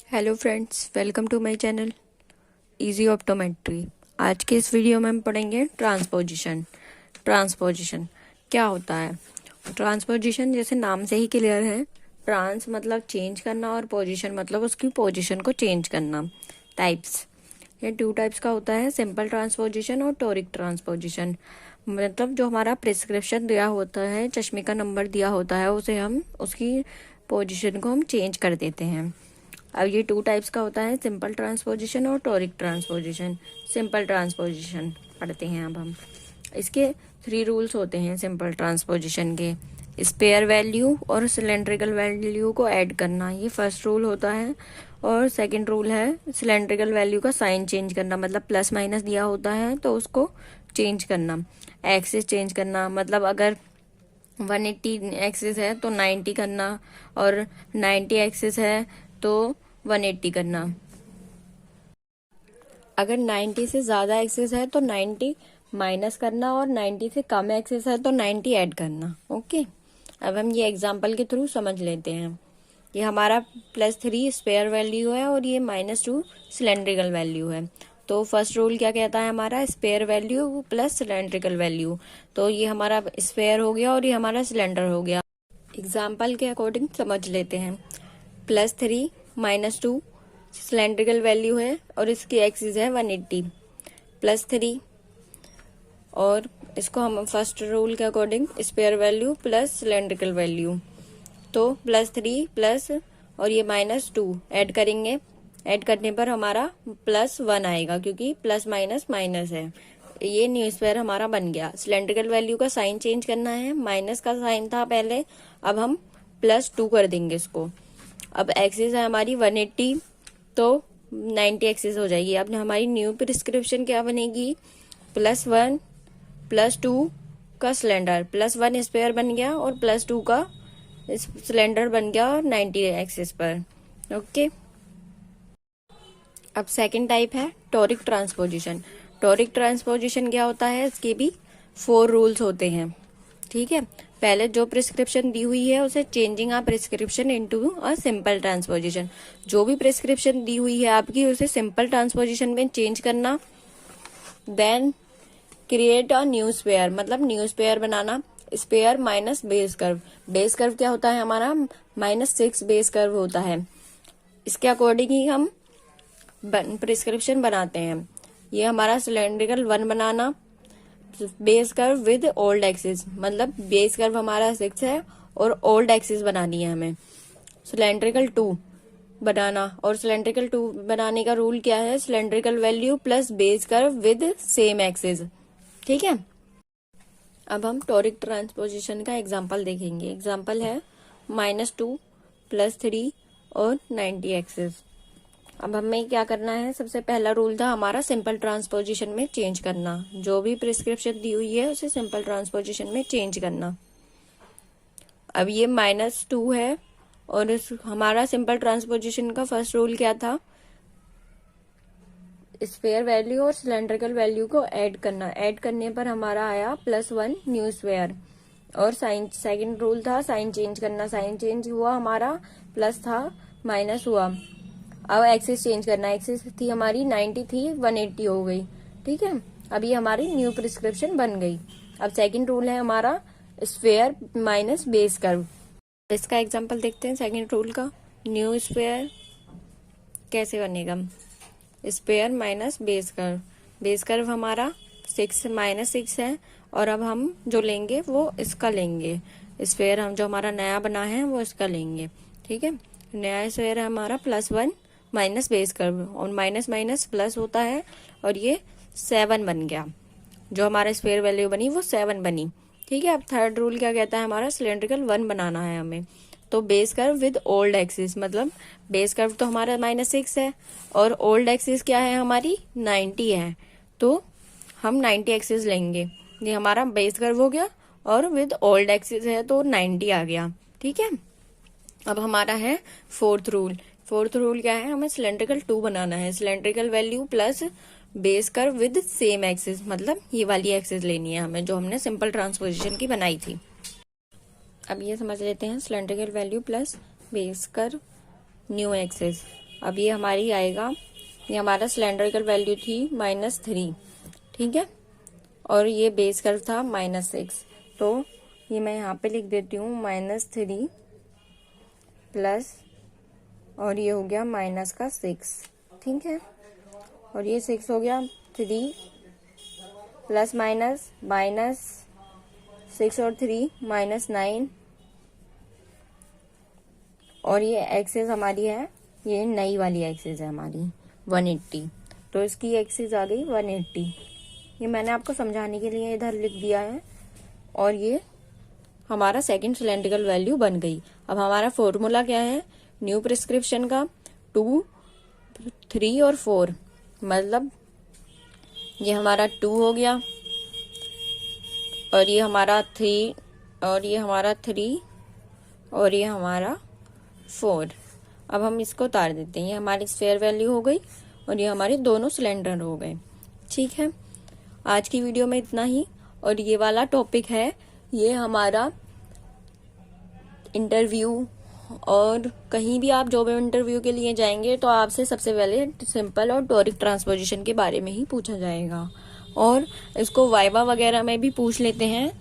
Hello friends, welcome to my channel easy optometry. आज के इस वीडियो में हम पढ़ेंगे ट्रांसपोजिशन। ट्रांसपोजिशन क्या होता है? ट्रांसपोजिशन जैसे नाम से ही क्लियर है, ट्रांस मतलब चेंज करना और पोजीशन मतलब उसकी पोजीशन को चेंज करना। टाइप्स, ये 2 टाइप्स का होता है, सिंपल ट्रांसपोजिशन और टोरिक ट्रांसपोजिशन। मतलब जो हमारा प्रिस्क्रिप्शन दिया होता है, चश्मे का नंबर दिया होता है, उसे हम उसकी पोजीशन को हम चेंज कर देते हैं। अब ये 2 टाइप्स का होता है, सिंपल ट्रांसपोजिशन और टोरिक ट्रांसपोजिशन। सिंपल ट्रांसपोजिशन पढ़ते हैं अब हम। इसके 3 रूल्स होते हैं सिंपल ट्रांसपोजिशन के। स्पेयर वैल्यू और सिलेंड्रिकल वैल्यू को ऐड करना, ये फर्स्ट रूल होता है। और सेकंड रूल है सिलेंड्रिकल वैल्यू का साइन चेंज करना, मतलब प्लस माइनस दिया होता है तो उसको चेंज करना। एक्सिस चेंज करना, मतलब अगर 180 एक्सिस है तो 90 करना, और 90 एक्सिस है तो 180 करना। अगर 90 से ज्यादा एक्सिस है तो 90 माइनस करना, और 90 से कम एक्सिस है तो 90 ऐड करना। ओके, अब हम ये एग्जांपल के थ्रू समझ लेते हैं। ये हमारा +3 स्पेयर वैल्यू है और ये -2 सिलेंड्रिकल वैल्यू है। तो फर्स्ट रूल क्या कहता है हमारा? Sphere value plus cylindrical value. तो ये हमारा स्पेयर हो गया और ये हमारा सिलेंडर हो गया। एग्जाम्पल के अकॉर्डिंग समझ लेते हैं। +3 -2 सिलेंड्रिकल वैल्यू है और इसकी एक्सिस है 180, +3, और इसको हम फर्स्ट रूल के according sphere value plus cylindrical value, तो +3 प्लस और ये -2 ऐड करेंगे। ऐड करने पर हमारा +1 आएगा, क्योंकि प्लस माइनस माइनस है। ये न्यू स्क्वायर हमारा बन गया। सिलेंड्रिकल वैल्यू का साइन चेंज करना है, माइनस का साइन था पहले, अब हम +2 कर देंगे इसको। अब एक्सिस है हमारी 180 तो 90 एक्सिस हो जाएगी। अब हमारी न्यू प्रिस्क्रिप्शन क्या बनेगी? +1 +2 का सिलेंडर, +1 स्पेयर बन गया और +2 का सिलेंडर बन गया और 90 एक्सिस पर। ओके, अब सेकंड टाइप है टोरिक ट्रांसपोजिशन। टोरिक ट्रांसपोजिशन क्या होता है? इसके भी 4 रूल्स होते हैं। ठीक है, पहले जो प्रिस्क्रिप्शन दी हुई है उसे changing a prescription into a simple transposition. जो भी प्रिस्क्रिप्शन दी हुई है आपकी उसे सिंपल ट्रांसपोजिशन में चेंज करना। Then create a new sphere, मतलब न्यू स्पेयर बनाना। Sphere minus base curve. Base curve क्या होता है हमारा? -6 बेस कर्व होता है। इसके अकॉर्डिंग ही हम प्रिस्क्रिप्शन बनाते हैं। ये हमारा cylindrical 1 banana, base curve with old axis, मतलब बेस कर्व हमारा 6 है और ओल्ड एक्सिस बनानी है हमें। सिलेंड्रिकल 2 बनाना, और सिलेंड्रिकल 2 बनाने का रूल क्या है? Cylindrical value plus base curve with same axis. ठीक है, अब हम टोरिक ट्रांसपोजिशन का एग्जांपल देखेंगे। एग्जांपल है -2 +3 और 90 एक्सिस। अब हमें क्या करना है? सबसे पहला रूल था हमारा सिंपल ट्रांसपोजिशन में चेंज करना। जो भी प्रिस्क्रिप्शन दी हुई है उसे सिंपल ट्रांसपोजिशन में चेंज करना। अब ये -2 है और हमारा सिंपल ट्रांसपोजिशन का फर्स्ट रूल क्या था? स्पेयर वैल्यू और सिलेंड्रिकल वैल्यू को ऐड करना। ऐड करने पर हमारा आया +1 न्यू स्क्वायर। और साइन, सेकंड रूल था साइन चेंज करना। साइन चेंज हुआ हमारा, प्लस था माइनस हुआ। अब एक्सिस चेंज करना। एक्सिस थी हमारी 90 थी, 180 हो गई। ठीक है, अब ये हमारी न्यू प्रिस्क्रिप्शन बन गई। अब सेकंड रूल है हमारा स्फेयर माइनस बेस कर्व। इसका एग्जांपल देखते हैं सेकंड रूल का। न्यू स्फेयर कैसे बनेगा? Sphere minus base curve. Base curve हमारा 6 -6 है, और अब हम जो लेंगे वो इसका लेंगे। स्फेयर हम जो हमारा नया बना है वो इसका लेंगे। ठीक है, नया स्फेयर है हमारा +1 माइनस बेस कर्व, और माइनस माइनस प्लस होता है, और ये 7 बन गया। जो हमारा स्फेयर वैल्यू बनी वो 7 बनी। ठीक है, अब थर्ड रूल क्या कहता है हमारा? सिलेंड्रिकल 1 बनाना है हमें। तो base curve with old axis, मतलब बेस कर्व तो हमारा -6 है और ओल्ड एक्सिस क्या है हमारी? 90 है। तो हम 90 एक्सिस लेंगे। ये हमारा बेस कर्व हो गया और विद ओल्ड एक्सिस है तो 90 आ गया। ठीक है, अब हमारा है फोर्थ रूल। फोर्थ रूल क्या है? हमें सिलेंड्रिकल 2 बनाना है। Cylindrical value plus base curve with same axis, मतलब ये वाली एक्सिस लेनी है हमें जो हमने सिंपल ट्रांसपोजिशन की बनाई थी। अब ये समझ लेते हैं cylindrical value plus base curve new axis. अब ये हमारी आएगा, ये हमारा सिलेंड्रिकल वैल्यू थी -3, ठीक है, और ये बेस कर्व था -6, तो ये मैं यहाँ पे लिख देती हूँ -3 प्लस, और ये हो गया -6, ठीक है, और ये 6 हो गया, 3 प्लस -6 और 3 -9, और ये एक्सिस हमारी है, ये नई वाली एक्सिस है हमारी 180, तो इसकी एक्सिस आ गई 180। ये मैंने आपको समझाने के लिए इधर लिख दिया है, और ये हमारा सेकंड सिलेंड्रिकल वैल्यू बन गई। अब हमारा फॉर्मूला क्या है न्यू प्रिस्क्रिप्शन का, 2, 3 और 4, मतलब ये हमारा 2 हो गया, और ये हमारा 3, और ये हमारा 3, और ये हमारा 4। अब हम इसको उतार देते हैं, ये हमारी स्फीयर वैल्यू हो गई, और ये हमारे दोनों सिलेंडर हो गए, ठीक है। आज की वीडियो में इतना ही, और ये वाला टॉपिक है, ये हमारा इंटरव्यू, और कहीं भी आप जॉब इंटरव्यू के लिए जाएंगे तो आपसे सबसे पहले सिंपल और डोरिक ट्रांसपोजिशन के बारे में ही पूछा जाएगा, और इसको वाइवा वगैरह में भी पूछ लेते हैं,